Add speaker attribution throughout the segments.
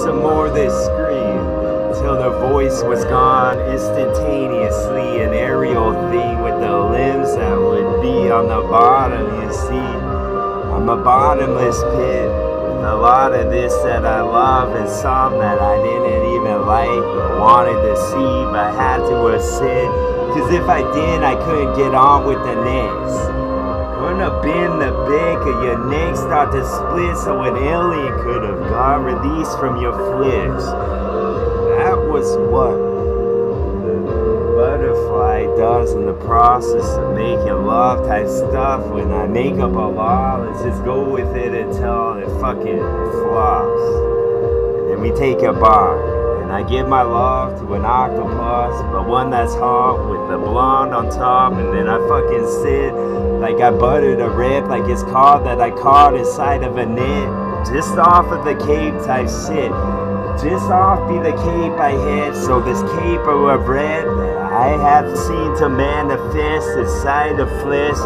Speaker 1: some more this scream, till the voice was gone instantaneously. An aerial thing with the limbs that would be on the bottom, you see. I'm a bottomless pit with a lot of this that I love and some that I didn't even like or wanted to see, but had to assist. Cause if I didn't, I couldn't get on with the next. Couldn't have been the back of your neck start to split so an alien could have got released from your flesh. That was what the butterfly does in the process of making love type stuff. When I make up a law, let's just go with it until it fucking flops. And then we take a bar. And I give my love to an octopus, but one that's hot with the blonde on top. And then I fucking sit like I buttered a rib, like it's called that I caught inside of a net. Just off of the cape type shit. Just off be the cape I had. So this cape of bread that I have seen to manifest inside the flesh.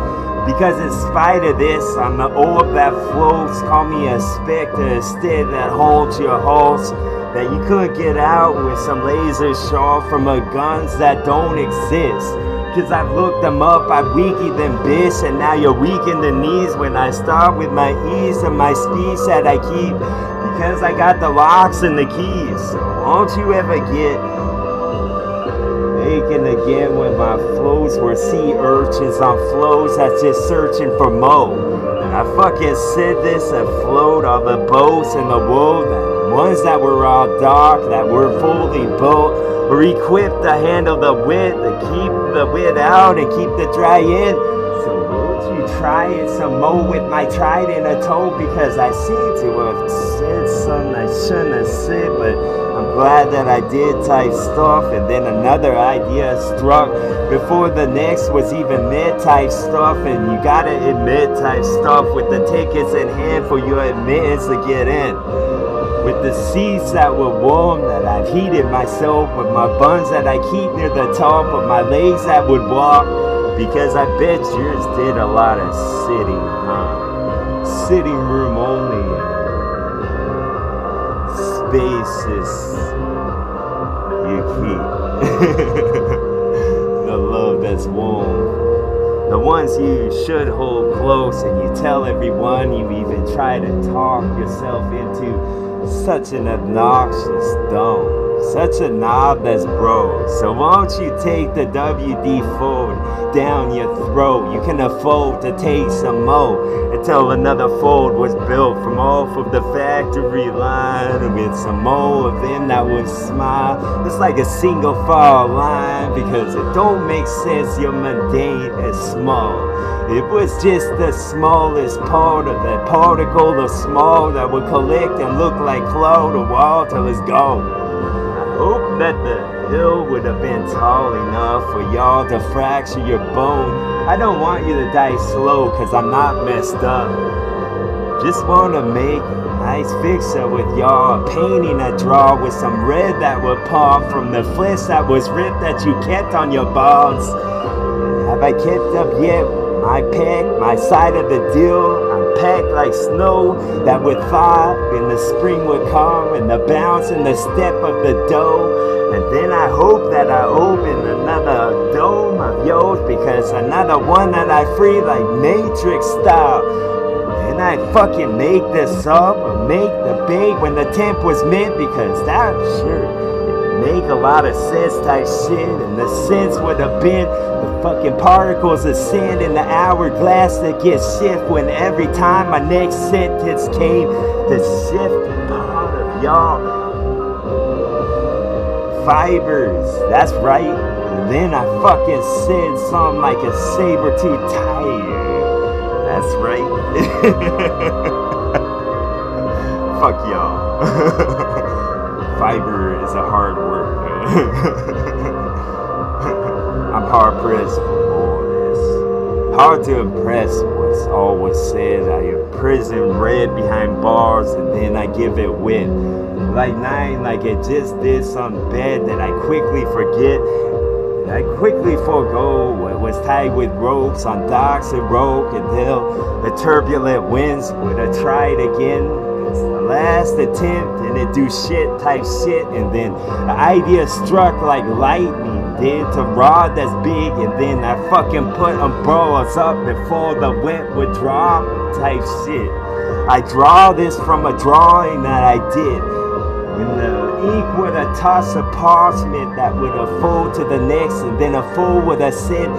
Speaker 1: Because in spite of this, I'm the orb that floats. Call me a specter instead that holds your hopes. That you could get out with some laser shot from a guns that don't exist. Cause I've looked them up, I've weakened them bitch. And now you're weak in the knees when I start with my ease and my speech that I keep. Because I got the locks and the keys. So won't you ever get aching again when my flows were sea urchins on flows that's just searching for more. And I fucking said this afloat all the boats in the world. Ones that were all dark, that were fully built, were equipped to handle the wet, to keep the wet out and keep the dry in. So won't you try it some more with my trident a toe? Because I seem to have said something I shouldn't have said, but I'm glad that I did type stuff. And then another idea struck before the next was even mid type stuff. And you gotta admit type stuff with the tickets in hand for your admittance to get in. With the seats that were warm, that I've heated myself, with my buns that I keep near the top of my legs that would walk. Because I bet yours did a lot of sitting, huh? Sitting room only. Spaces you keep. The love that's warm. The ones you should hold close, and you tell everyone, you even try to talk yourself into such an obnoxious dome. Such a knob that's broke. So won't you take the WD fold down your throat? You can afford to take some more until another fold was built from off of the factory line, with some more of them that would smile. It's like a single file line, because it don't make sense you're mundane and small. It was just the smallest part of that particle of small that would collect and look like cloud or wall till it's gone. I hope that the hill would have been tall enough for y'all to fracture your bone. I don't want you to die slow, cause I'm not messed up. Just want to make a nice fixer with y'all, a painting I draw with some red that would pop from the flesh that was ripped that you kept on your balls. Have I kept up yet? My pack, my side of the deal, I'm packed like snow that would thaw and the spring would come, and the bounce and the step of the dough. And then I hope that I open another dome of yours, because another one that I free like Matrix style. And I fucking make this up or make the bait when the temp was meant, because that sure make a lot of sense type shit. And the sense would have been the fucking particles of sand in the hourglass that get shift when every time my next sentence came to shift part of y'all fibers. That's right. And then I fucking said something like a saber-tooth tiger. That's right. Fuck y'all. Fiber is a hard word. I'm hard pressed for more of this. Hard to impress what's always said. I imprison red behind bars, and then I give it wit. Like nine, like it just did some bad that I quickly forget. I quickly forego what was tied with ropes on docks and rope until the turbulent winds would have tried again. was the last attempt, and it do shit type shit, and then the idea struck like lightning did to rod that's big, and then I fucking put umbrellas up before the wind would drop type shit. I draw this from a drawing that I did. And the ink would have tossed a parchment that would have fold to the next, and then a fool would have said,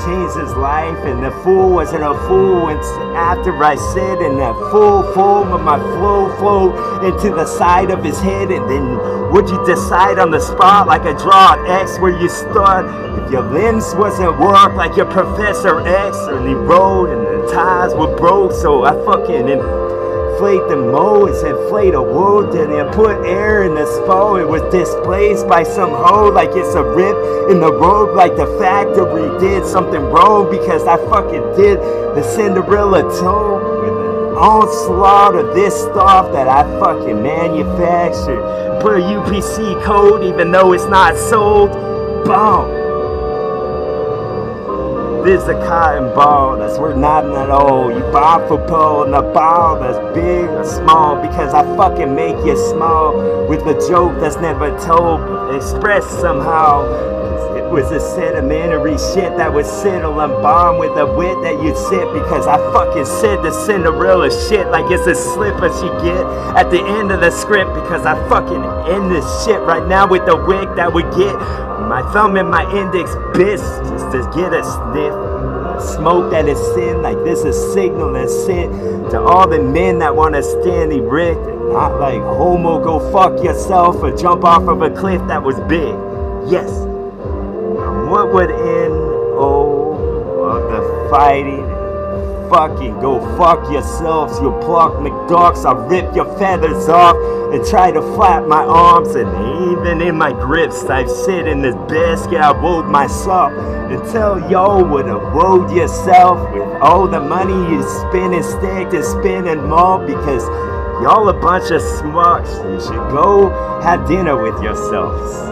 Speaker 1: changed his life, and the fool wasn't a fool after I said, and the full form of my flow into the side of his head, and then would you decide on the spot like I draw an X where you start? If your limbs wasn't work like your Professor X, and he rode and the ties were broke, so I fucking inflate the modes, inflate a wood, and then put air in the spot. It was displaced by some hoe like it's a rip in the road, like the factory did something wrong because I fucking did the Cinderella toe with an onslaught of this stuff that I fucking manufactured. Put a UPC code even though it's not sold. Boom. This is a cotton ball that's worth nothing at all. You buy for pull and a ball that's big or small because I fucking make you small with a joke that's never told, expressed somehow. It was a sedimentary shit that would settle and bomb with a wit that you'd sit because I fucking said the Cinderella shit like it's a slip as you get at the end of the script because I fucking end this shit right now with the wig that would get my thumb and my index bits just to get a sniff. Smoke that is sin, like this is signal and sent to all the men that want to stand erect and not like homo go fuck yourself or jump off of a cliff that was big. Yes. What would end of the fighting? Fucking go fuck yourselves, you pluck McDucks. I'll rip your feathers off and try to flap my arms, and even in my grips I sit in this basket I wove myself until y'all would have wove yourself with all the money you spend instead to spend and more because y'all a bunch of smucks. You should go have dinner with yourselves.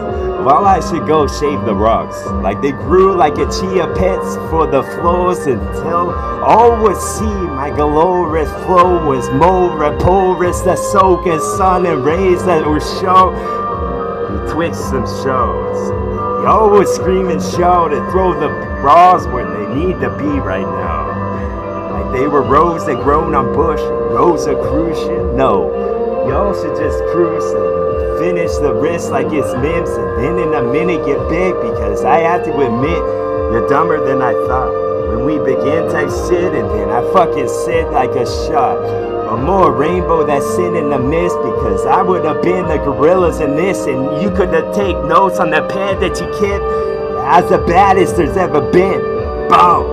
Speaker 1: Well, I should go shave the rocks like they grew like a chia pets for the floors until all would see my glorious flow was more porous, the soak and sun and rays that were show betwixt some shows. Y'all would scream and shout and throw the bras where they need to be right now. Like they were rose that grown on bush, Rosicrucian. No, y'all should just cruise and finish the wrist like it's Mims, and then in a minute get big because I have to admit you're dumber than I thought when we began type shit, and then I fucking sit like a shot or more rainbow that's sit in the mist because I would have been the gorillas in this, and you could have take notes on the pad that you kept as the baddest there's ever been. Boom.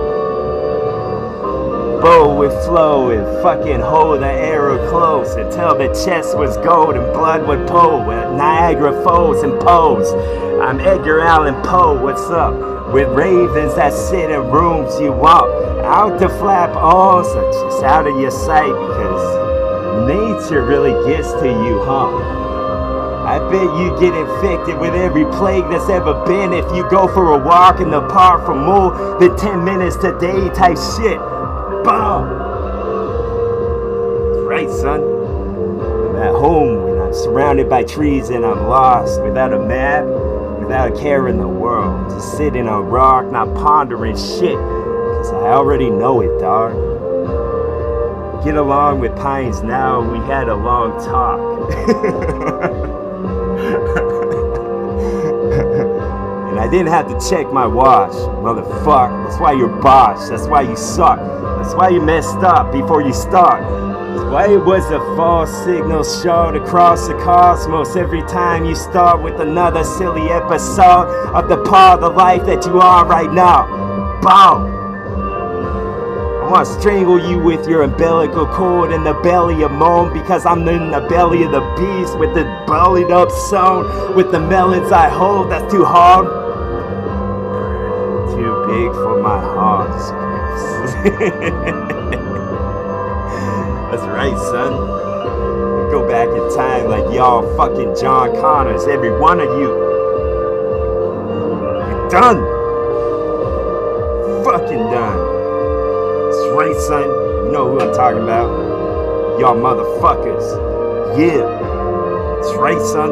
Speaker 1: Bow with flow and fucking hold the arrow close until the chest was gold and blood would pour with Niagara Falls and pose. I'm Edgar Allan Poe, what's up? With ravens that sit in rooms you want out to flap arms or just out of your sight because nature really gets to you, huh? I bet you get infected with every plague that's ever been if you go for a walk in the park for more than 10 minutes a day type shit. Boom! That's right, son. I'm at home when I'm surrounded by trees and I'm lost without a map, without a care in the world. Just sitting on rock, not pondering shit, cause I already know it, dog. Get along with pines now, we had a long talk. And I didn't have to check my watch, motherfucker. That's why you're bosh, that's why you suck. That's why you messed up before you start. That's why it was a false signal shot across the cosmos every time you start with another silly episode of the part of life that you are right now. Boom! I want to strangle you with your umbilical cord in the belly of moan because I'm in the belly of the beast with the bellied up sound with the melons I hold that's too hard. Too big for my heart. That's right, son. Go back in time like y'all fucking John Connors, every one of you. You're done. Fucking done. That's right, son. You know who I'm talking about. y'all motherfuckers. Yeah, that's right, son.